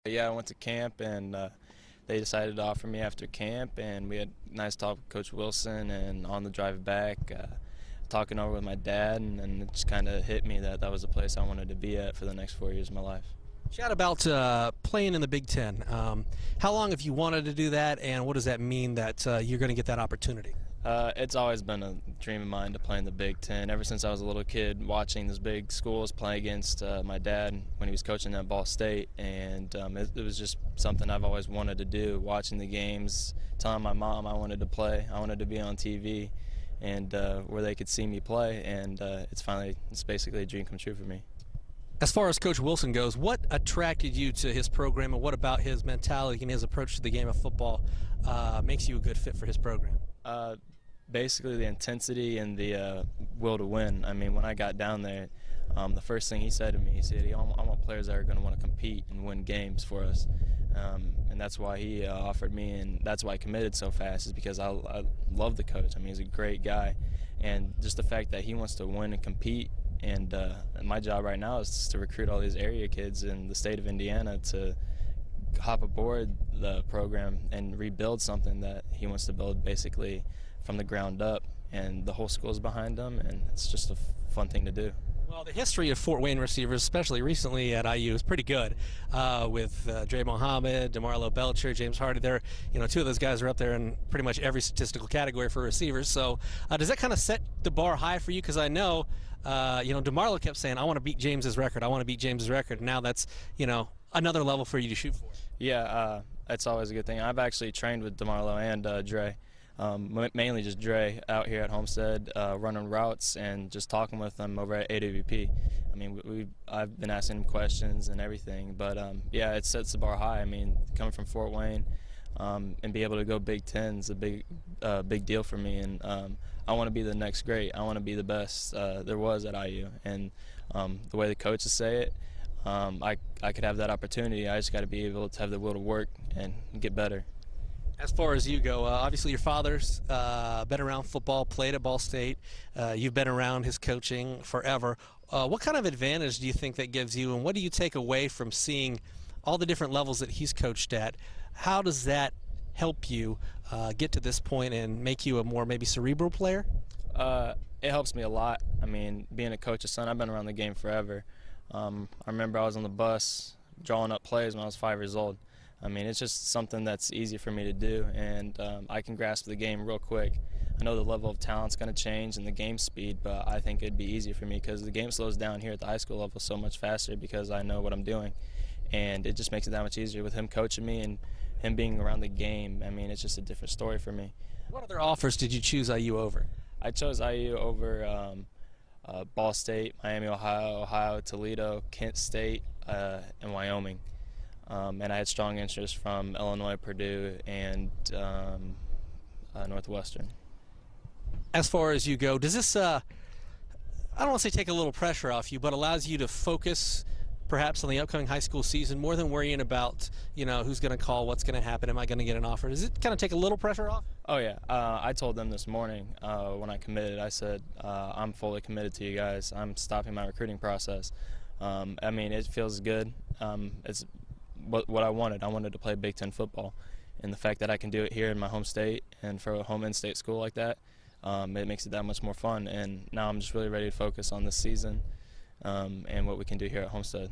Yeah, I went to camp, and they decided to offer me after camp, and we had a nice talk with Coach Wilson, and on the drive back, talking over with my dad, and it just kind of hit me that that was the place I wanted to be at for the next 4 years of my life. Chat about playing in the Big Ten. How long have you wanted to do that, and what does that mean that you're going to get that opportunity? It's always been a dream of mine to play in the Big Ten. Ever since I was a little kid, watching these big schools play against my dad when he was coaching at Ball State, and it was just something I've always wanted to do. Watching the games, telling my mom I wanted to play, I wanted to be on TV, and where they could see me play, and it's basically a dream come true for me. As far as Coach Wilson goes, what attracted you to his program, and what about his mentality and his approach to the game of football makes you a good fit for his program? Basically the intensity and the will to win. I mean, when I got down there, the first thing he said to me, he said, I want players that are going to want to compete and win games for us. And that's why he offered me, and that's why I committed so fast, is because I love the coach. I mean, he's a great guy. And just the fact that he wants to win and compete, and my job right now is just to recruit all these area kids in the state of Indiana to hop aboard the program and rebuild something that he wants to build basically from the ground up, and the whole school's behind him, and it's just a fun thing to do. Well, the history of Fort Wayne receivers, especially recently at IU, is pretty good. With Dre Mohammed, DeMarlo Belcher, James Hardy, two of those guys are up there in pretty much every statistical category for receivers. So, does that kind of set the bar high for you? Because I know, DeMarlo kept saying, "I want to beat James's record. I want to beat James's record." Now that's, another level for you to shoot for. Yeah, that's always a good thing. I've actually trained with DeMarlo and Dre. Mainly just Dre out here at Homestead, running routes and just talking with them over at AWP. I mean, I've been asking him questions and everything, but yeah, it sets the bar high. I mean, coming from Fort Wayne and be able to go Big Ten's a big deal for me, and I want to be the next great. I want to be the best there was at IU, and the way the coaches say it, I could have that opportunity. I just got to be able to have the will to work and get better. As far as you go, obviously your father's been around football, played at Ball State. You've been around his coaching forever. What kind of advantage do you think that gives you, and what do you take away from seeing all the different levels that he's coached at? How does that help you get to this point and make you a more maybe cerebral player? It helps me a lot. I mean, being a coach's son, I've been around the game forever. I remember I was on the bus drawing up plays when I was 5 years old. I mean, it's just something that's easy for me to do, and I can grasp the game real quick. I know the level of talent's going to change and the game speed, but I think it'd be easy for me because the game slows down here at the high school level so much faster because I know what I'm doing, and it just makes it that much easier with him coaching me and him being around the game. I mean, it's just a different story for me. What other offers did you choose IU over? I chose IU over Ball State, Miami, Ohio, Toledo, Kent State, and Wyoming. And I had strong interest from Illinois, Purdue, and Northwestern. As far as you go, does this, I don't want to say take a little pressure off you, but allows you to focus perhaps on the upcoming high school season more than worrying about, who's going to call, what's going to happen, am I going to get an offer? Does it kind of take a little pressure off? Oh, yeah. I told them this morning when I committed, I said, I'm fully committed to you guys. I'm stopping my recruiting process. I mean, it feels good. It's what I wanted. I wanted to play Big Ten football, and the fact that I can do it here in my home state and for a home in-state school like that, it makes it that much more fun. And now I'm just really ready to focus on this season and what we can do here at Homestead.